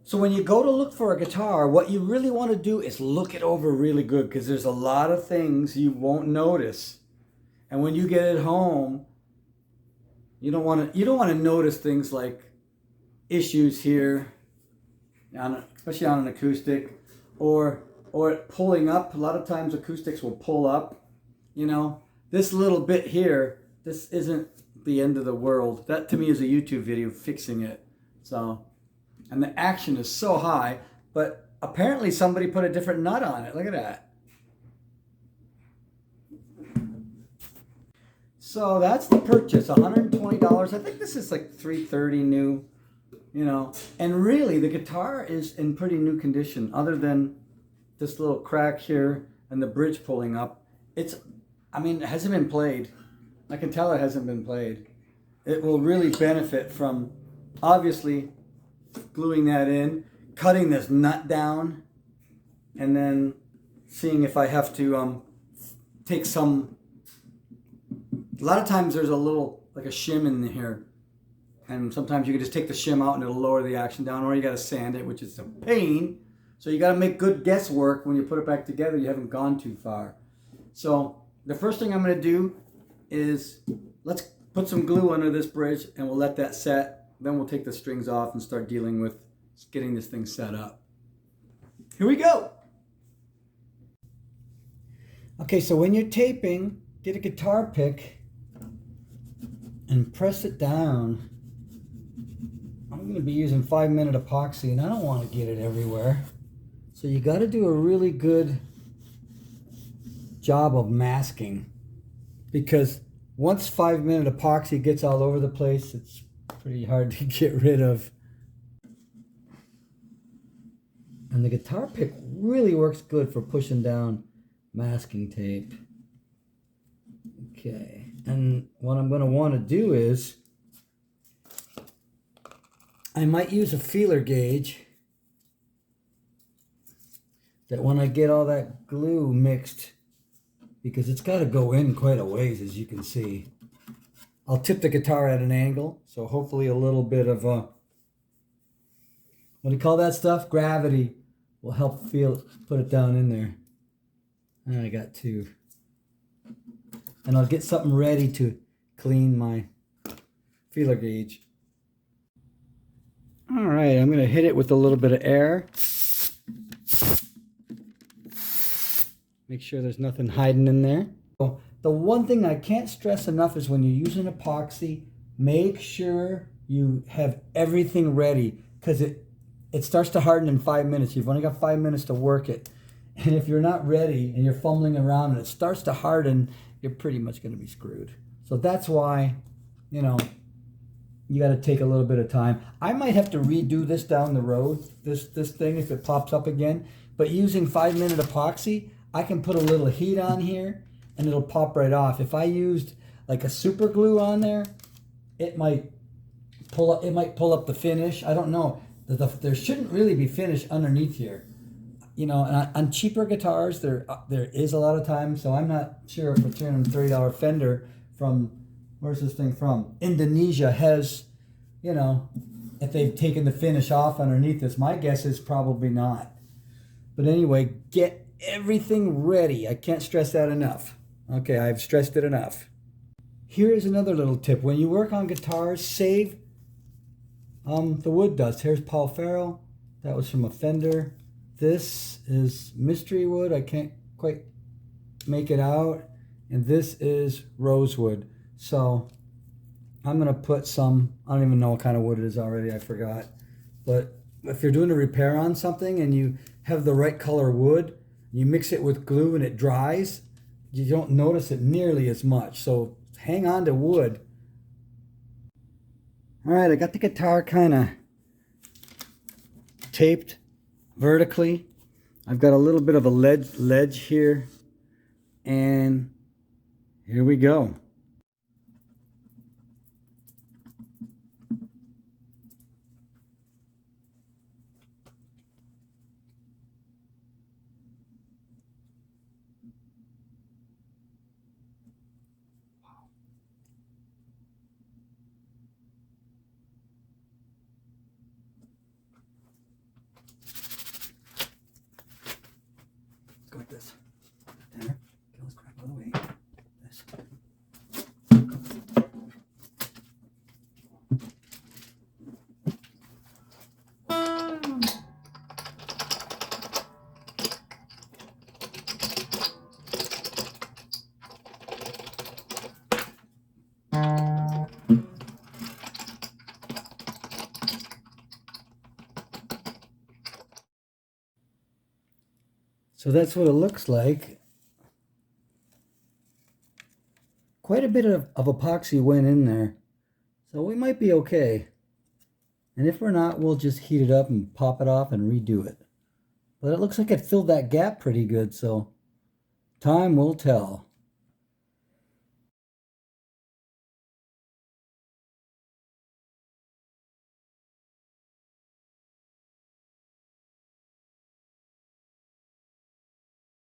So when you go to look for a guitar, what you really want to do is look it over really good, because there's a lot of things you won't notice. And when you get it home, you don't want to notice things like issues here, especially on an acoustic, or it pulling up. A lot of times acoustics will pull up. This little bit here, this isn't the end of the world. That to me is a YouTube video fixing it. So, and the action is so high, but apparently somebody put a different nut on it. Look at that. So that's the purchase, $120. I think this is like $330 new, and really the guitar is in pretty new condition, other than this little crack here and the bridge pulling up. It hasn't been played. I can tell it hasn't been played. It will really benefit from, obviously, gluing that in, cutting this nut down, and then seeing if I have to take some. A lot of times there's a little, like a shim in here, and sometimes you can just take the shim out and it'll lower the action down, or you got to sand it, which is a pain. So you got to make good guesswork when you put it back together. You haven't gone too far. So the first thing I'm going to do is let's put some glue under this bridge and we'll let that set. Then we'll take the strings off and start dealing with getting this thing set up. Here we go. Okay, so when you're taping, get a guitar pick and press it down. I'm going to be using 5-minute epoxy, and I don't want to get it everywhere. So you got to do a really good job of masking, because once 5-minute epoxy gets all over the place, it's pretty hard to get rid of. And the guitar pick really works good for pushing down masking tape. Okay, and what I'm going to want to do is I might use a feeler gauge that when I get all that glue mixed, because it's got to go in quite a ways, as you can see. I'll tip the guitar at an angle, so hopefully a little bit of what do you call that stuff? Gravity will help put it down in there. And I got two. And I'll get something ready to clean my feeler gauge. All right, I'm going to hit it with a little bit of air. Make sure there's nothing hiding in there. So the one thing I can't stress enough is when you're using epoxy, make sure you have everything ready, because it starts to harden in 5 minutes. You've only got 5 minutes to work it. And if you're not ready and you're fumbling around and it starts to harden, you're pretty much going to be screwed. So that's why, you got to take a little bit of time. I might have to redo this down the road, this thing, if it pops up again. But using 5-minute epoxy, I can put a little heat on here and it'll pop right off. If I used like a super glue on there, it might pull up the finish. I don't know. There shouldn't really be finish underneath here. And on cheaper guitars, there is a lot of times, so I'm not sure if a $330 Fender from, where's this thing from? Indonesia has, if they've taken the finish off underneath this. My guess is probably not. But anyway, get everything ready. I can't stress that enough. Okay, I've stressed it enough. Here is another little tip. When you work on guitars, save the wood dust. Here's Paul Farrell. That was from a Fender. This is mystery wood. I can't quite make it out. And this is rosewood. So I'm going to put some, I don't even know what kind of wood it is already. I forgot. But if you're doing a repair on something and you have the right color wood, you mix it with glue and it dries, you don't notice it nearly as much. So hang on to wood. All right, I got the guitar kind of taped vertically. I've got a little bit of a ledge here, and here we go. So that's what it looks like. Quite a bit of epoxy went in there. So we might be okay. And if we're not, we'll just heat it up and pop it off and redo it. But it looks like it filled that gap pretty good, so time will tell.